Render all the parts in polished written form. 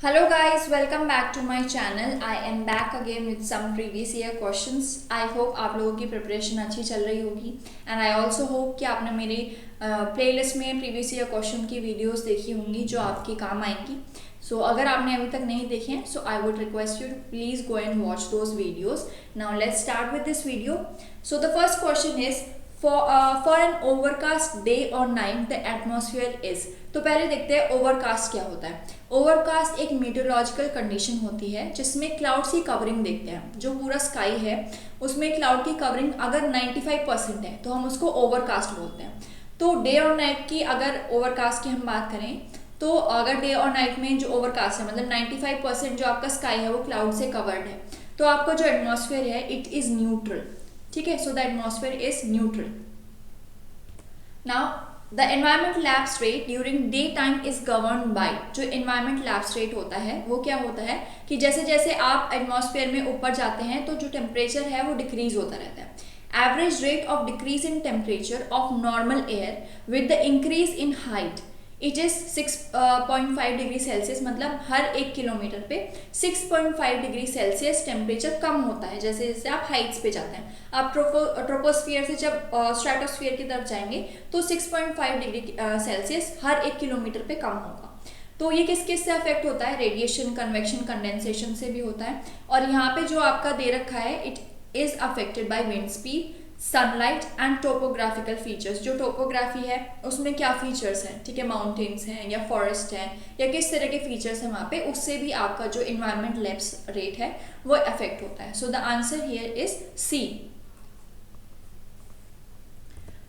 Hello guys, welcome back to my channel. I am back again with some previous year questions. I hope आप लोगों की preparation अच्छी चल रही होगी and I also hope कि आपने मेरी प्लेलिस्ट में प्रीवियस ईयर क्वेश्चन की वीडियोस देखी होंगी जो आपके काम आएंगी. So अगर आपने अभी तक नहीं देखे हैं, so I would request you to please go and watch those videos. Now let's start with this video. So the first question is for an overcast day or night the atmosphere is. तो पहले देखते हैं overcast क्या होता है. Overcast एक meteorological condition होती है जिसमें क्लाउड्स की कवरिंग देखते हैं. जो पूरा स्काई है उसमें क्लाउड की कवरिंग अगर 95% है तो हम उसको ओवरकास्ट बोलते हैं. तो डे और नाइट की अगर ओवरकास्ट की हम बात करें तो अगर डे और नाइट में जो ओवरकास्ट है मतलब 95% जो आपका स्काई है वो क्लाउड से कवर्ड है तो आपका जो एटमॉस्फेयर है इट इज न्यूट्रल. ठीक है, so the atmosphere is neutral. Now the environment lapse rate during day time is govern by. जो एनवायरमेंट लैप्स रेट होता है वो क्या होता है कि जैसे जैसे आप एटमॉस्फेयर में ऊपर जाते हैं तो जो टेम्परेचर है वो डिक्रीज होता रहता है. Average rate of decrease in temperature of normal air with the increase in height it is 6.5 degree Celsius. मतलब हर 1 किलोमीटर पे 6.5 डिग्री सेल्सियस टेम्परेचर कम होता है जैसे जैसे आप हाइट्स पे जाते हैं. आप ट्रोपोस्फियर से जब स्ट्रेटोस्फियर की तरफ जाएंगे तो 6.5 डिग्री सेल्सियस हर 1 किलोमीटर पे कम होगा. तो ये किस किस से अफेक्ट होता है? रेडिएशन, कन्वेक्शन, कंडेंसेशन से भी होता है. और यहाँ पे जो आपका दे रखा है it is affected by wind speed, sunlight and topographical features. जो टोपोग्राफी है उसमें क्या फीचर्स हैं, ठीक है, माउंटेन्स हैं या फॉरेस्ट हैं या किस तरह के फीचर्स हैं वहाँ पे, उससे भी आपका जो इन्वायरमेंट लैप्स रेट है वो अफेक्ट होता है. So the answer here is C.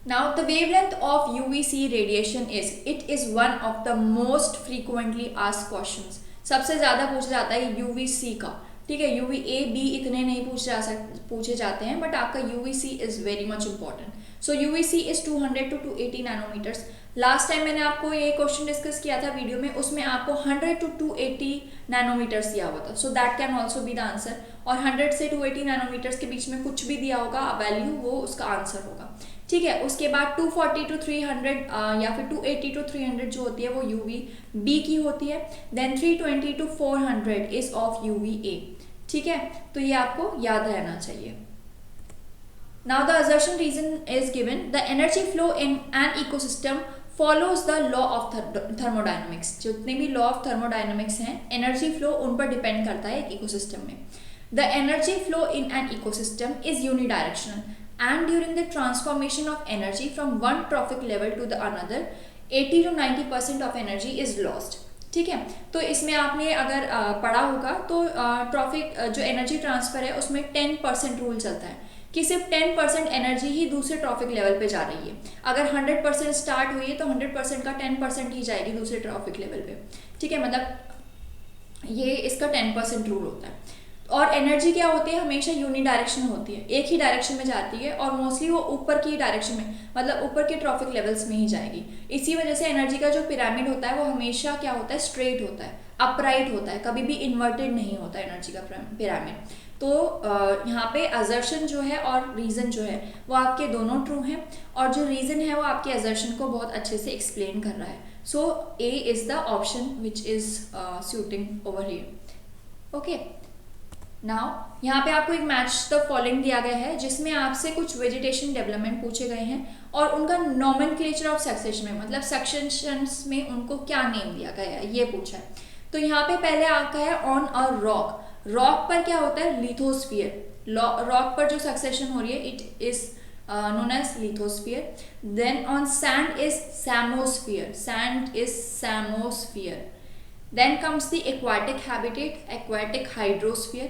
Now the wavelength of UVC radiation it is one of the most frequently asked questions. सबसे ज़्यादा पूछा जाता है UVC का. ठीक है, UVA B इतने नहीं पूछे जाते हैं बट आपका UVC is very much important. So UVC is 200 to 280 nanometres. Last time मैंने आपको ये क्वेश्चन डिस्कस किया था वीडियो में, उसमें आपको 100 to 280 नैनोमीटर्स दिया हुआ था. So that can also be the answer. और 100 से 280 नैनोमीटर्स के बीच में कुछ भी दिया होगा वैल्यू वो उसका आंसर होगा. ठीक है, उसके बाद 240 to 300 या फिर 280 to 300 जो होती है वो UVB की होती है. Then 320 to 400 is of UVA. ठीक है, तो ये आपको याद रहना चाहिए. Now the assertion reason is given. The energy flow in an ecosystem follows the law of thermodynamics. जितने भी law of thermodynamics हैं energy flow उन पर depend करता है एक ecosystem में. The energy flow in an ecosystem is unidirectional and during the transformation of energy from one trophic level to the another 80 to 90% of energy is lost. ठीक है, तो इसमें आपने अगर पढ़ा होगा तो ट्रॉफिक जो एनर्जी ट्रांसफर है उसमें 10% रूल चलता है कि सिर्फ 10% एनर्जी ही दूसरे ट्रॉफिक लेवल पे जा रही है. अगर 100% स्टार्ट हुई है तो 100% का 10% ही जाएगी दूसरे ट्रॉफिक लेवल पे. ठीक है, मतलब ये इसका 10% रूल होता है. और एनर्जी क्या होती है, हमेशा यूनिडायरेक्शन होती है, एक ही डायरेक्शन में जाती है और मोस्टली वो ऊपर की डायरेक्शन में मतलब ऊपर के ट्रॉफिक लेवल्स में ही जाएगी. इसी वजह से एनर्जी का जो पिरामिड होता है वो हमेशा क्या होता है, स्ट्रेट होता है, अपराइट होता है, कभी भी इन्वर्टेड नहीं होता एनर्जी का पिरामिड. तो यहाँ पे असर्शन जो है और रीज़न जो है वो आपके दोनों ट्रू हैं और जो रीज़न है वो आपके असर्शन को बहुत अच्छे से एक्सप्लेन कर रहा है. So A is the option which is suiting over here. Okay, now यहाँ पे आपको एक मैच द फॉलोइंग दिया गया है जिसमें आपसे कुछ वेजिटेशन डेवलपमेंट पूछे गए हैं और उनका नॉमेनक्लेचर ऑफ सक्सेशन में मतलब सक्सेशंस में उनको क्या नेम दिया गया है ये पूछा है. तो यहाँ पे पहले आता है ऑन अ रॉक. रॉक पर क्या होता है, लिथोस्फीयर. रॉक पर जो सक्सेशन हो रही है it is known as lithosphere. Then on sand is psammosphere. Sand is psammosphere. Then comes the aquatic habitat, aquatic hydrosphere.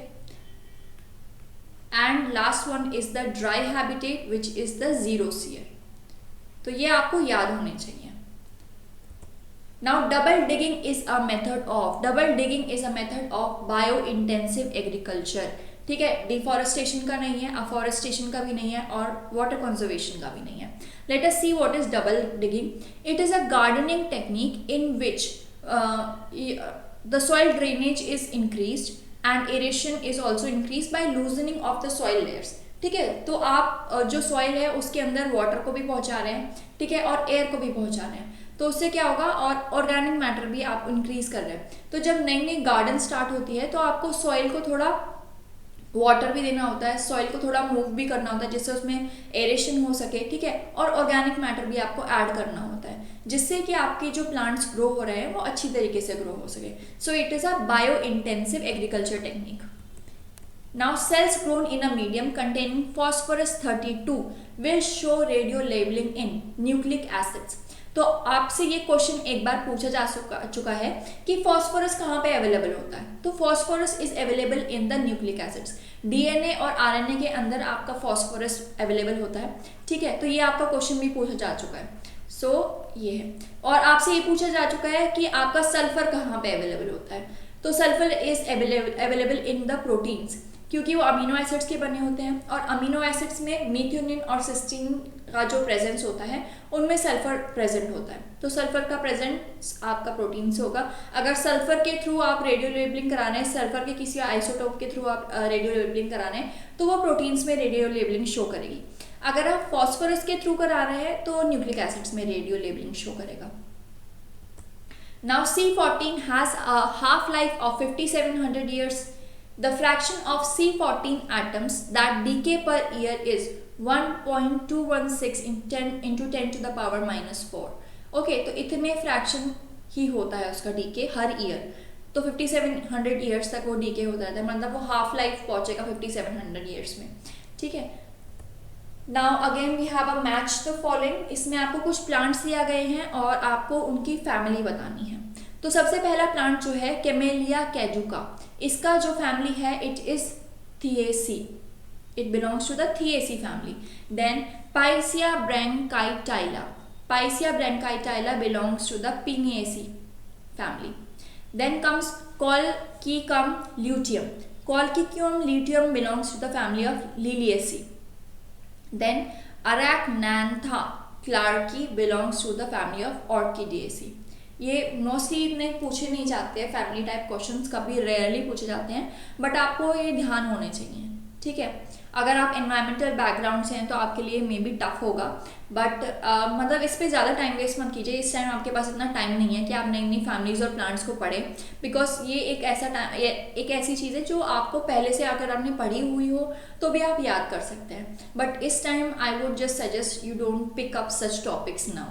And last one is the dry habitat which is the xerosphere. तो ये आपको याद होने चाहिए. Now double digging is a method of bio intensive agriculture. ठीक है, deforestation का नहीं है, अफॉरेस्टेशन का भी नहीं है और वाटर कंजर्वेशन का भी नहीं है. Let us see what is double digging. It is a gardening technique in which the soil drainage is increased and aeration is also increased by loosening of the soil layers. ठीक है, तो आप जो soil है उसके अंदर water को भी पहुंचा रहे हैं, ठीक है, और एयर को भी पहुंचा रहे हैं. तो उससे क्या होगा, और ऑर्गेनिक मैटर भी आप इंक्रीज कर रहे हैं। तो जब नई नई गार्डन स्टार्ट होती है तो आपको सॉइल को थोड़ा वाटर भी देना होता है, सॉइल को थोड़ा मूव भी करना होता है जिससे उसमें एरेशन हो सके, ठीक है, और ऑर्गेनिक मैटर भी आपको ऐड करना होता है जिससे कि आपके जो प्लांट्स ग्रो हो रहे हैं वो अच्छी तरीके से ग्रो हो सके। So it is a bio intensive agriculture technique. Now cells grown in a medium containing phosphorus 32 will show radio labeling in nucleic acids। तो आपसे ये क्वेश्चन एक बार पूछा जा चुका है कि फॉस्फोरस कहाँ पे अवेलेबल होता है। तो phosphorus is available in the nucleic acids. DNA और आरएनए के अंदर आपका फॉस्फोरस अवेलेबल होता है, ठीक है। तो ये आपका क्वेश्चन भी पूछा जा चुका है। सो ये है, और आपसे ये पूछा जा चुका है कि आपका सल्फर कहाँ पे अवेलेबल होता है। तो sulphur is available in the proteins, क्योंकि वो अमीनो एसिड्स के बने होते हैं, और अमीनो एसिड्स में मीथियोनिन और सिस्टीन का जो प्रेजेंस होता है उनमें सल्फर प्रेजेंट होता है। तो सल्फर का प्रेजेंस आपका प्रोटीन से होगा। अगर सल्फर के थ्रू आप रेडियो लेबलिंग करा रहे हैं, सल्फर के किसी आइसोटोप के थ्रू आप रेडियो लेबलिंग करा रहे हैं, तो वो प्रोटीन्स में रेडियो लेबलिंग शो करेगी। अगर आप फॉस्फोरस के थ्रू करा रहे हैं तो न्यूक्लिक एसिड्स में रेडियो लेबलिंग शो करेगा। Now C14 has a half-life of 5700 years. The fraction of C14 atoms that decay per year is 1.216 into 10 to the power minus 4. Okay, तो इतने फ्रैक्शन ही होता है उसका डीके हर ईयर। तो 5700 years तक वो डीके होता रहता है, मतलब वो हाफ लाइफ पहुंचेगा 5700 ईयर्स में, ठीक है। Now again we have a match the following. इसमें आपको कुछ प्लांट्स दिया गए हैं और आपको उनकी फैमिली बतानी है। तो सबसे पहला प्लांट जो है कैमेलिया कैजुका, इसका जो फैमिली है it is Theaceae, it belongs to the Theaceae family. Then Picea brachytyla, Picea brachytyla belongs to the Pinaceae family. Then comes Colchicum luteum, Colchicum luteum belongs to the family of Liliaceae. Then Arachnantha clarki belongs to the family of Orchidaceae। ये mostly इतने पूछे नहीं जाते हैं, family type questions कभी rarely पूछे जाते हैं, बट आपको ये ध्यान होने चाहिए, ठीक है। अगर आप एनवायरमेंटल बैकग्राउंड से हैं तो आपके लिए मे बी टफ होगा, बट मतलब इस पर ज़्यादा टाइम वेस्ट मत कीजिए। इस टाइम आपके पास इतना टाइम नहीं है कि आप नई नई फैमिलीज और प्लांट्स को पढ़ें, बिकॉज ये एक ऐसा एक ऐसी चीज़ है जो आपको पहले से अगर आपने पढ़ी हुई हो तो भी आप याद कर सकते हैं, बट इस time I would just suggest you don't pick up such topics now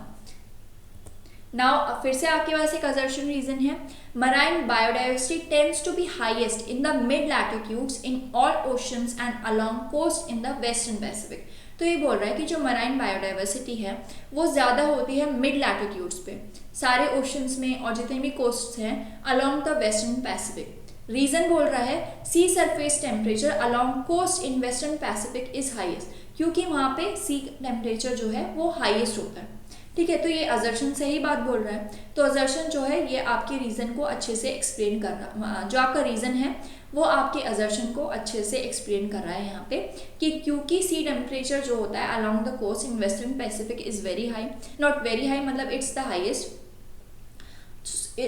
फिर से आपके पास एक असर्शन रीजन है। Marine biodiversity tends to be highest in the mid latitudes in all oceans and along coast in the western Pacific. तो ये बोल रहा है कि जो मराइन बायोडाइवर्सिटी है वो ज़्यादा होती है मिड लैटिट्यूड्स पे, सारे ओशंस में और जितने भी कोस्ट हैं along the western Pacific. Reason बोल रहा है sea surface temperature along coast in western Pacific is highest, क्योंकि वहाँ पे सी टेम्परेचर जो है वो हाईएस्ट होता है, ठीक है। तो ये अजर्शन सही बात बोल रहा है। तो अजर्शन जो है ये आपके रीजन को अच्छे से एक्सप्लेन कर रहा, जो आपका रीजन है वो आपके अजर्शन को अच्छे से एक्सप्लेन कर रहा है यहाँ पे, कि क्योंकि सी टेम्परेचर जो होता है along the coast in western Pacific is very high, not very high मतलब इट्स द हाईएस्ट,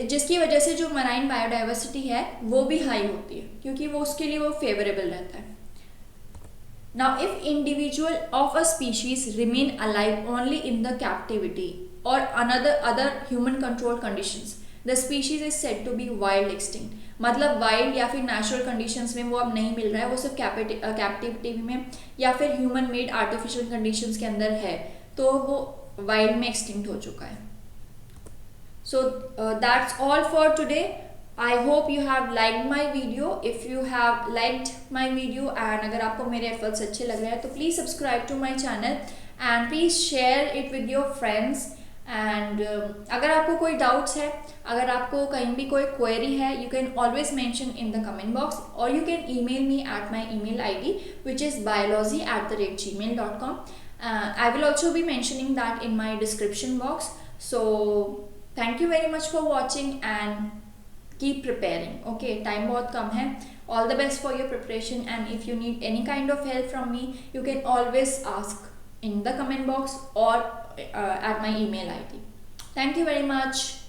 जिसकी वजह से जो मराइन बायोडाइवर्सिटी है वो भी हाई होती है, क्योंकि वो उसके लिए वो फेवरेबल रहता है। Now, if individual of a species remain alive only in the captivity or other human controlled conditions, the species is said to be wild extinct। मतलब वाइल्ड या फिर नेचुरल कंडीशंस में वो अब नहीं मिल रहा है, वो सिर्फ कैप्टिविटी में या फिर ह्यूमन मेड आर्टिफिशियल कंडीशंस के अंदर है, तो वो वाइल्ड में एक्सटिंक्ट हो चुका है। So that's all for today. I hope you have liked my video. If you have liked my video and अगर आपको मेरे efforts अच्छे लग रहे हैं तो please subscribe to my channel and please share it with your friends। and अगर आपको कोई doubts है, अगर आपको कहीं भी कोई query है, you can always mention in the comment box or you can email me at my email ID which is biology@gmail.com। I will also be mentioning that in my description box। So thank you very much for watching and keep preparing। okay, time बहुत कम है। all the best for your preparation and if you need any kind of help from me you can always ask in the comment box or at my email ID। thank you very much।